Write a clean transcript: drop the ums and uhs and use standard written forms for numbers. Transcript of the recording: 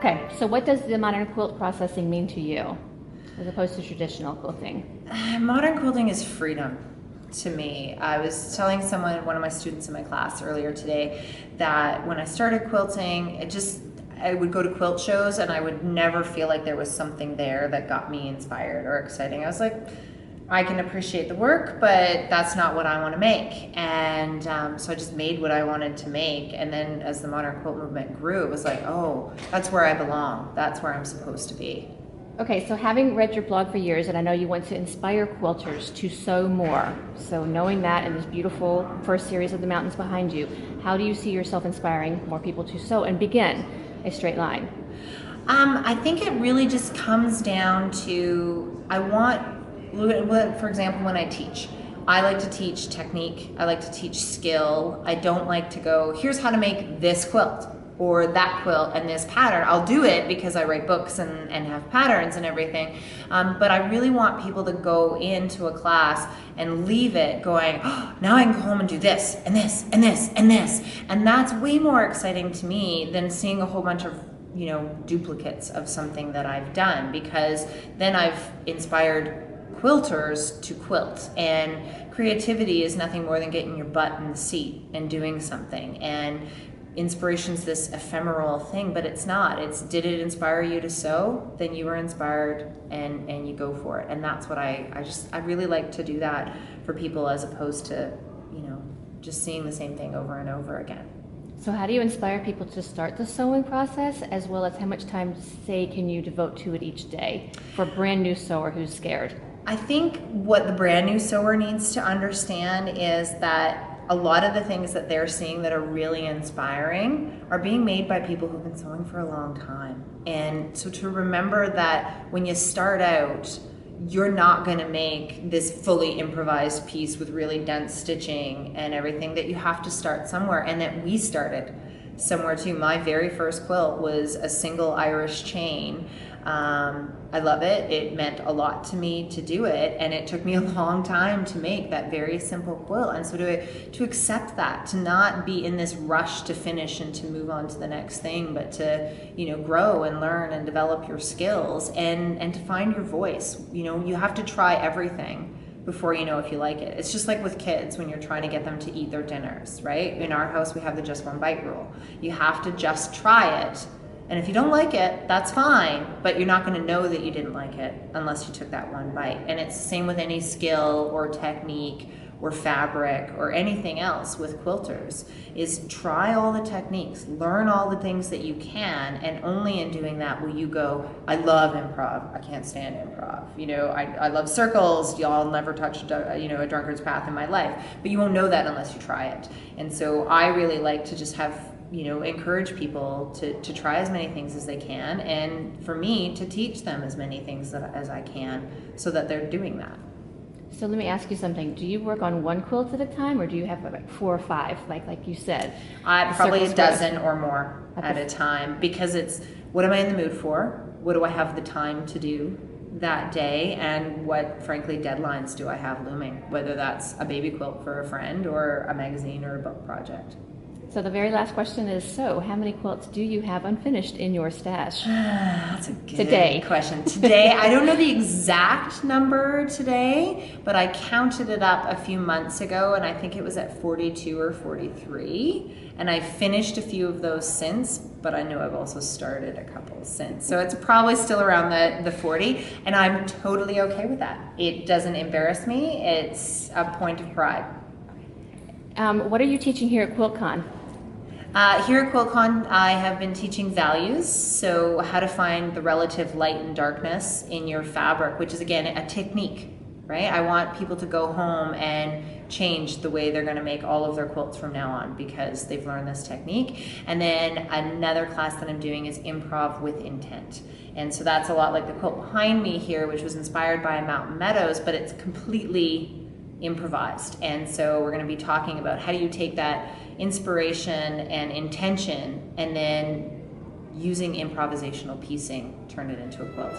Okay, so what does the modern quilt processing mean to you as opposed to traditional quilting? Modern quilting is freedom to me. I was telling one of my students in my class earlier today, that when I started quilting, I would go to quilt shows and I would never feel like there was something there that got me inspired or exciting. I was like, I can appreciate the work, but that's not what I want to make. And so I just made what I wanted to make. And then as the modern quilt movement grew, it was like, oh, that's where I belong. That's where I'm supposed to be. Okay, so having read your blog for years, and I know you want to inspire quilters to sew more. So knowing that and this beautiful first series of the mountains behind you, how do you see yourself inspiring more people to sew and begin a straight line? I think it really just comes down to, for example, when I teach, I like to teach technique. I like to teach skill. I don't like to go, here's how to make this quilt or that quilt and this pattern. I'll do it because I write books and have patterns and everything. But I really want people to go into a class and leave it going, oh, now I can go home and do this and this and this and this. And that's way more exciting to me than seeing a whole bunch of duplicates of something that I've done, because then I've inspired quilters to quilt. And creativity is nothing more than getting your butt in the seat and doing something. And inspiration's this ephemeral thing, but it's not. Did it inspire you to sew? Then you were inspired and you go for it. And that's what I really like to do that for people, as opposed to, just seeing the same thing over and over again. So how do you inspire people to start the sewing process, as well as how much time, say, can you devote to it each day for a brand new sewer who's scared? I think what the brand new sewer needs to understand is that a lot of the things that they're seeing that are really inspiring are being made by people who've been sewing for a long time. And so to remember that when you start out, you're not going to make this fully improvised piece with really dense stitching and everything, that you have to start somewhere, and that we started somewhere too. My very first quilt was a single Irish chain. I love it. It meant a lot to me to do it, and it took me a long time to make that very simple quilt. And so to accept that, to not be in this rush to finish and to move on to the next thing, but to grow and learn and develop your skills and to find your voice. You have to try everything before you know if you like it. It's just like with kids when you're trying to get them to eat their dinners, right? In our house we have the just one bite rule. You have to just try it. And if you don't like it, that's fine, but you're not going to know that you didn't like it unless you took that one bite. And it's the same with any skill or technique or fabric or anything else with quilters, is try all the techniques, learn all the things that you can, and only in doing that will you go, I love improv, I can't stand improv. I love circles, y'all never touched a drunkard's path in my life, but you won't know that unless you try it. And so I really like to just have encourage people to try as many things as they can, and for me to teach them as many things as I can, so that they're doing that. So let me ask you something. Do you work on one quilt at a time, or do you have like 4 or 5, like you said? Probably a dozen or more at a time, because it's, what am I in the mood for? What do I have the time to do that day? And what, frankly, deadlines do I have looming? Whether that's a baby quilt for a friend or a magazine or a book project. So the very last question is, how many quilts do you have unfinished in your stash? That's a good question. Today, I don't know the exact number today, but I counted it up a few months ago, and I think it was at 42 or 43. And I finished a few of those since, but I know I've also started a couple since. So it's probably still around the 40, and I'm totally okay with that. It doesn't embarrass me. It's a point of pride. What are you teaching here at QuiltCon? Here at QuiltCon, I have been teaching values, so how to find the relative light and darkness in your fabric, which is, again, a technique, right? I want people to go home and change the way they're going to make all of their quilts from now on, because they've learned this technique. And then another class that I'm doing is improv with intent. And so that's a lot like the quilt behind me here, which was inspired by Mountain Meadows, but it's completely improvised. And so we're going to be talking about how do you take that inspiration and intention and then using improvisational piecing turn it into a quilt.